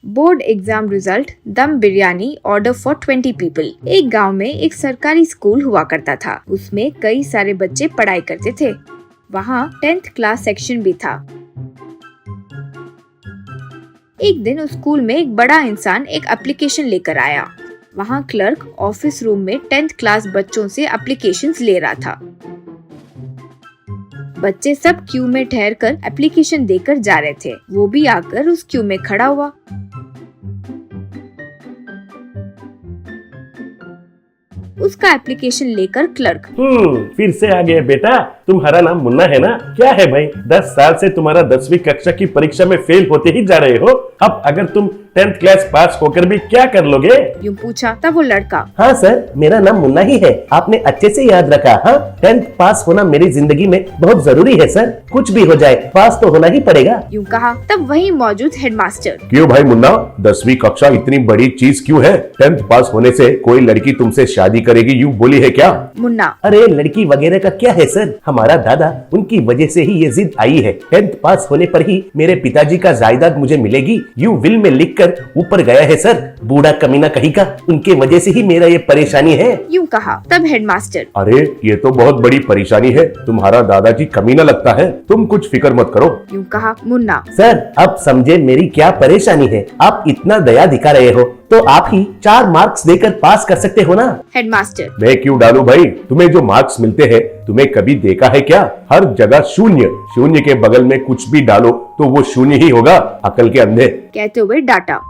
Board exam result, दम biryani, order for 20 people. एक गांव में एक सरकारी स्कूल हुआ करता था। उसमें कई सारे बच्चे पढ़ाई करते थे। वहाँ 10th क्लास सेक्शन भी था। एक दिन उस स्कूल में एक बड़ा इंसान एक एप्लीकेशन लेकर आया। वहाँ क्लर्क ऑफिस रूम में 10th क्लास बच्चों से एप्लीकेशंस ले रहा था। बच्चे सब क्यू में ठहर कर एप्लीकेशन देकर जा रहे थे। वो भी आकर उस क्यू में खड़ा हुआ। उसका एप्लीकेशन लेकर क्लर्क, फिर से आ गए बेटा। तुम्हारा नाम मुन्ना है ना? क्या है भाई, 10 साल से तुम्हारा 10वीं कक्षा की परीक्षा में फेल होते ही जा रहे हो। अब अगर तुम 10th क्लास पास होकर भी क्या कर लोगे? यूं पूछा। तब वो लड़का, हाँ सर, मेरा नाम मुन्ना ही है। आपने अच्छे से याद रखा। हाँ, 10th पास होना मेरी जिंदगी में बहुत जरूरी है सर। कुछ भी हो जाए, पास तो होना ही पड़ेगा। यूं कहा। तब वहीं मौजूद हेडमास्टर, क्यों भाई मुन्ना, 10वीं कक्षा इतनी बड़ी चीज क्यों है? 10th पास होने से कोई लड़की तुमसे शादी करेगी यूं बोली है क्या? मुन्ना, अरे लड़की वगैरह का क्या है सर, हमारा दादा, उनकी वजह से ही ये जिद आई है। 10th पास होने पर ही मेरे पिताजी का जायदाद मुझे मिलेगी, यूं विल में लिखकर ऊपर गया है सर। बूढ़ा कमीना कहीं का, उनके वजह से ही मेरा ये परेशानी है। यूं कहा। तब हेडमास्टर, अरे ये तो बहुत बड़ी परेशानी है। तुम्हारा दादाजी कमीना लगता है, तुम कुछ फिक्र मत करो। यूं कहा। मुन्ना, सर अब समझे मेरी क्या परेशानी है। आप इतना दया दिखा रहे हो तो आप ही 4 मार्क्स देकर पास कर सकते हो ना। हेडमास्टर, मैं क्यों डालूं भाई? तुम्हें जो मार्क्स मिलते हैं तुम्हें कभी देखा है क्या? हर जगह शून्य। शून्य के बगल में कुछ भी डालो तो वो शून्य ही होगा, अकल के अंधे। कहते हुए डाटा।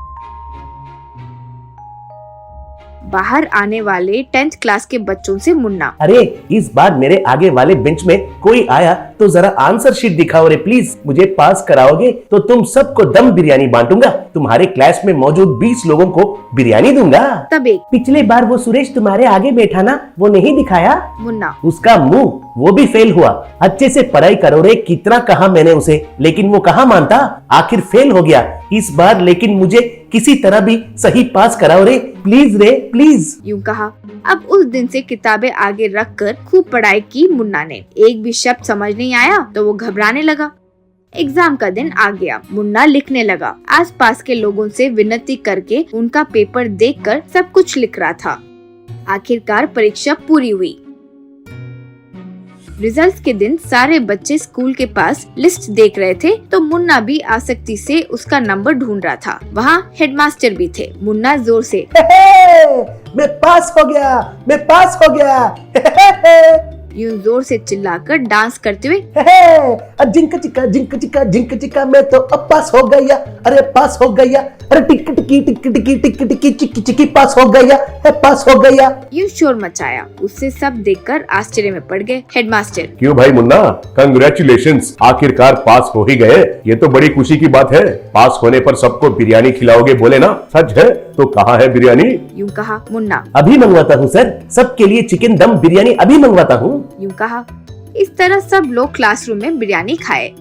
बाहर आने वाले 10th क्लास के बच्चों से मुन्ना, अरे इस बार मेरे आगे वाले बेंच में कोई आया तो जरा आंसर शीट दिखाओ रे प्लीज। मुझे पास कराओगे तो तुम सबको दम बिरयानी बांटूंगा। तुम्हारे क्लास में मौजूद 20 लोगों को बिरयानी दूंगा। तब एक, पिछले बार वो सुरेश तुम्हारे आगे बैठा ना, वो नहीं दिखाया? मुन्ना, उसका मुंह वो भी फेल हुआ। अच्छे से पढ़ाई करो रे, कितना कहा मैंने उसे, लेकिन वो कहाँ मानता। आखिर फेल हो गया इस बार, लेकिन मुझे किसी तरह भी सही पास कराओ रे प्लीज रे प्लीज। यूं कहा। अब उस दिन से किताबें आगे रखकर खूब पढ़ाई की मुन्ना ने। एक भी शब्द समझ नहीं आया तो वो घबराने लगा। एग्जाम का दिन आ गया। मुन्ना लिखने लगा। आसपास के लोगों से विनती करके उनका पेपर देखकर सब कुछ लिख रहा था। आखिरकार परीक्षा पूरी हुई। रिजल्ट्स के दिन सारे बच्चे स्कूल के पास लिस्ट देख रहे थे तो मुन्ना भी आसक्ति से उसका नंबर ढूंढ रहा था। वहाँ हेडमास्टर भी थे। मुन्ना जोर से, मैं पास हो गया, मैं पास हो गया। यूं जोर से चिल्लाकर डांस करते हुए, जिंक चिका जिंक चिका जिंक चिका, मैं तो अब पास हो गया। अरे पास हो गया, अरे टिक टिकी टिक टिकी टिक टिकी चिकी चिकी, पास हो गया, पास हो गया। यूं शोर मचाया। उससे सब देखकर आश्चर्य में पड़ गए। हेडमास्टर, क्यों भाई मुन्ना, कंग्रेचुलेशंस, आखिरकार पास हो ही गए। ये तो बड़ी खुशी की बात है। पास होने पर सबको बिरयानी खिलाओगे बोले ना, सच है? तो कहाँ है बिरयानी? यूं कहा। मुन्ना, अभी मंगवाता हूँ सर, सबके लिए चिकन दम बिरयानी अभी मंगवाता हूँ। यूं कहा। इस तरह सब लोग क्लासरूम में बिरयानी खाए।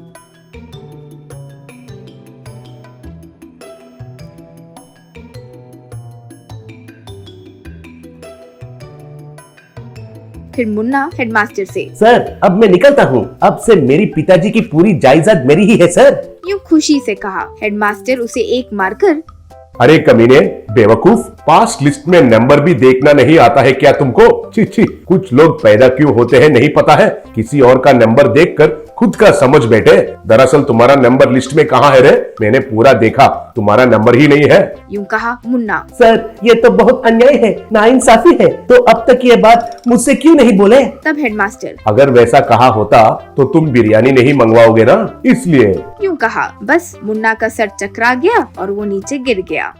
फिर मुन्ना हेडमास्टर से, सर अब मैं निकलता हूँ, अब से मेरी पिताजी की पूरी जायदाद मेरी ही है सर। यूं खुशी से कहा। हेडमास्टर उसे एक मारकर, अरे कमीने, बेवकूफ, पास लिस्ट में नंबर भी देखना नहीं आता है क्या तुमको? छी छी, कुछ लोग पैदा क्यों होते हैं नहीं पता है, किसी और का नंबर देखकर खुद का समझ बैठे। दरअसल तुम्हारा नंबर लिस्ट में कहाँ है रे? मैंने पूरा देखा, तुम्हारा नंबर ही नहीं है। यूं कहा। मुन्ना, सर ये तो बहुत अन्याय है, नाइंसाफी है। तो अब तक ये बात मुझसे क्यों नहीं बोले? तब हेडमास्टर, अगर वैसा कहा होता तो तुम बिरयानी नहीं मंगवाओगे ना, इसलिए। यूं कहा। बस मुन्ना का सर चकरा गया और वो नीचे गिर गया।